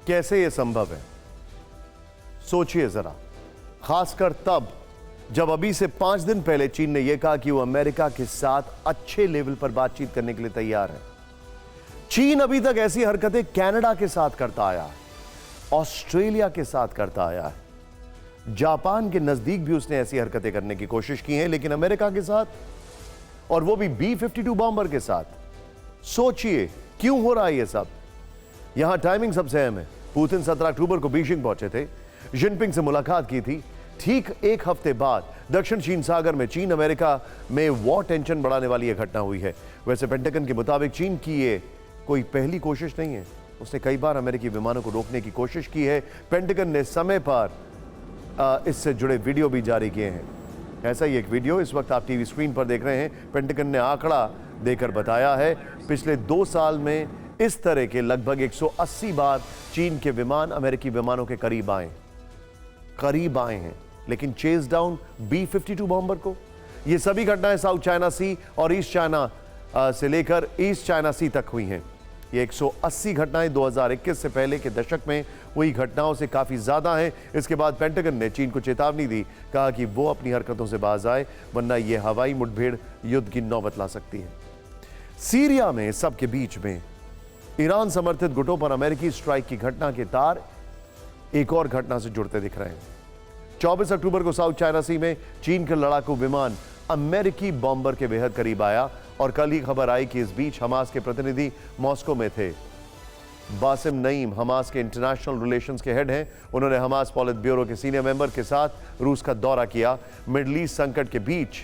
कैसे यह संभव है? सोचिए जरा, खासकर तब जब अभी से 5 दिन पहले चीन ने यह कहा कि वो अमेरिका के साथ अच्छे लेवल पर बातचीत करने के लिए तैयार है। चीन अभी तक ऐसी हरकतें कनाडा के साथ करता आया है, ऑस्ट्रेलिया के साथ करता आया है, जापान के नजदीक भी उसने ऐसी हरकतें करने की कोशिश की है, लेकिन अमेरिका के साथ, और वो भी B-52 बॉम्बर के साथ। सोचिए क्यों हो रहा है ये सब। यहां टाइमिंग सबसे अहम है। पुतिन 17 अक्टूबर को बीजिंग पहुंचे थे, जिनपिंग से मुलाकात की थी। ठीक एक हफ्ते बाद दक्षिण चीन सागर में चीन अमेरिका में वॉर टेंशन बढ़ाने वाली यह घटना हुई है। वैसे पेंटागन के मुताबिक चीन की ये कोई पहली कोशिश नहीं है, उसने कई बार अमेरिकी विमानों को रोकने की कोशिश की है। पेंटागन ने समय पर इससे जुड़े वीडियो भी जारी किए हैं। ऐसा ही एक वीडियो इस वक्त आप टीवी स्क्रीन पर देख रहे हैं। पेंटागन ने आंकड़ा देकर बताया है, पिछले 2 साल में इस तरह के लगभग 180 बार चीन के विमान अमेरिकी विमानों के करीब आए हैं, लेकिन चेज डाउन B-52 बॉम्बर को। ये सभी घटनाएं साउथ चाइना सी और ईस्ट चाइना से लेकर ईस्ट चाइना सी तक हुई हैं। ये 180 घटनाएं 2021 से पहले के दशक में हुई घटनाओं से काफी ज्यादा हैं। इसके बाद पेंटागन ने चीन को चेतावनी दी, कहा कि वो अपनी हरकतों से बाज आए, वरना यह हवाई मुठभेड़ युद्ध की नौबत ला सकती है। सीरिया में सबके बीच में ईरान समर्थित गुटों पर अमेरिकी स्ट्राइक की घटना के तार एक और घटना से जुड़ते दिख रहे हैं। 24 अक्टूबर को साउथ चाइना सी में चीन का लड़ाकू विमान अमेरिकी बॉम्बर के बेहद करीब आया, और कल ही खबर आई कि इस बीच हमास के प्रतिनिधि मॉस्को में थे। बासिम नईम हमास के इंटरनेशनल रिलेशंस के हेड हैं। उन्होंने हमास पॉलिट ब्यूरो के सीनियर मेंबर के साथ रूस का दौरा किया। मिडल ईस्ट संकट के बीच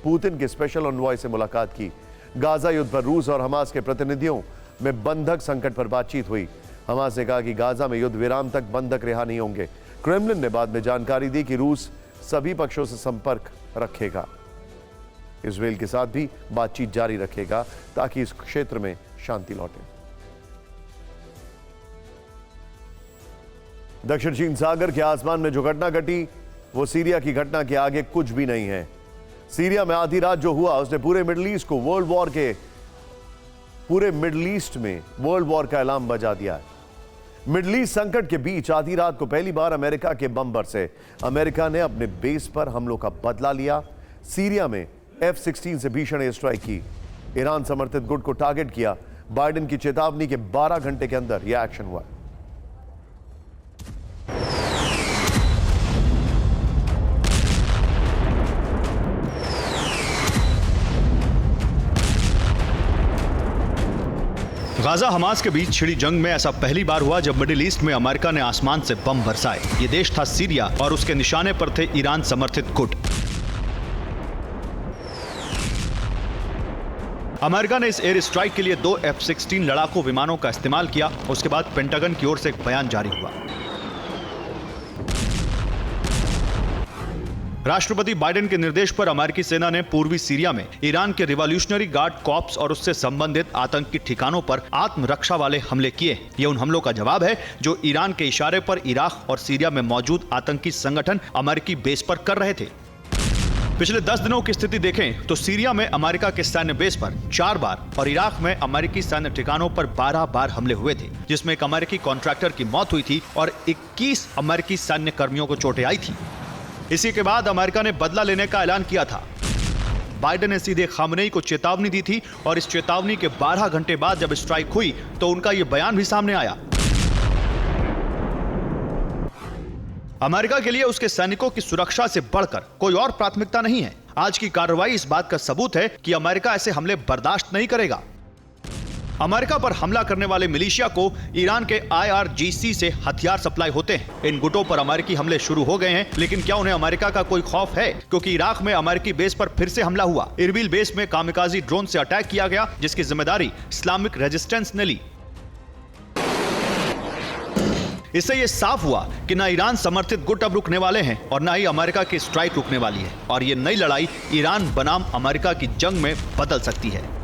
पुतिन के स्पेशल एनवॉय से मुलाकात की। गाजा युद्ध पर रूस और हमास के प्रतिनिधियों में बंधक संकट पर बातचीत हुई। हमास ने कहा कि गाजा में युद्ध विराम तक बंधक रिहा नहीं होंगे। क्रेमलिन ने बाद में जानकारी दी कि रूस सभी पक्षों से संपर्क रखेगा, इजरायल के साथ भी बातचीत जारी रखेगा ताकि इस क्षेत्र में शांति लौटे। दक्षिण चीन सागर के आसमान में जो घटना घटी वो सीरिया की घटना के आगे कुछ भी नहीं है। सीरिया में आधी रात जो हुआ उसने पूरे मिडिल ईस्ट में वर्ल्ड वॉर का ऐलान बजा दिया है। मिडिल ईस्ट संकट के बीच आधी रात को पहली बार अमेरिका के बम से अमेरिका ने अपने बेस पर हमलों का बदला लिया। सीरिया में F-16 से भीषण एयर स्ट्राइक की, ईरान समर्थित गुट को टारगेट किया। बाइडेन की चेतावनी के 12 घंटे के अंदर यह एक्शन हुआ। गाजा हमास के बीच छिड़ी जंग में ऐसा पहली बार हुआ जब मिडिल ईस्ट में अमेरिका ने आसमान से बम बरसाए। ये देश था सीरिया और उसके निशाने पर थे ईरान समर्थित गुट। अमेरिका ने इस एयर स्ट्राइक के लिए 2 F-16 लड़ाकू विमानों का इस्तेमाल किया। उसके बाद पेंटागन की ओर से एक बयान जारी हुआ। राष्ट्रपति बाइडेन के निर्देश पर अमेरिकी सेना ने पूर्वी सीरिया में ईरान के रिवॉल्यूशनरी गार्ड कॉर्प्स और उससे संबंधित आतंकी ठिकानों पर आत्मरक्षा वाले हमले किए। ये उन हमलों का जवाब है जो ईरान के इशारे पर इराक और सीरिया में मौजूद आतंकी संगठन अमेरिकी बेस पर कर रहे थे। पिछले 10 दिनों की स्थिति देखें तो सीरिया में अमेरिका के सैन्य बेस पर 4 बार और इराक में अमेरिकी सैन्य ठिकानों पर 12 बार हमले हुए थे, जिसमें एक अमेरिकी कॉन्ट्रैक्टर की मौत हुई थी और 21 अमेरिकी सैन्य कर्मियों को चोटें आई थी। इसी के बाद अमेरिका ने बदला लेने का ऐलान किया था। बाइडेन ने सीधे खामनेई को चेतावनी दी थी और इस चेतावनी के 12 घंटे बाद जब स्ट्राइक हुई तो उनका यह बयान भी सामने आया। अमेरिका के लिए उसके सैनिकों की सुरक्षा से बढ़कर कोई और प्राथमिकता नहीं है। आज की कार्रवाई इस बात का सबूत है कि अमेरिका ऐसे हमले बर्दाश्त नहीं करेगा। अमेरिका पर हमला करने वाले मिलिशिया को ईरान के IRGC से हथियार सप्लाई होते हैं। इन गुटों पर अमेरिकी हमले शुरू हो गए हैं, लेकिन क्या उन्हें अमेरिका का कोई खौफ है? क्योंकि इराक में अमेरिकी बेस पर फिर से हमला हुआ। इरबिल बेस में कामिकाजी ड्रोन से अटैक किया गया, जिसकी जिम्मेदारी इस्लामिक रेजिस्टेंस ने ली। इससे यह साफ हुआ कि न ईरान समर्थित गुट अब रुकने वाले हैं और न ही अमेरिका की स्ट्राइक रुकने वाली है, और ये नई लड़ाई ईरान बनाम अमेरिका की जंग में बदल सकती है।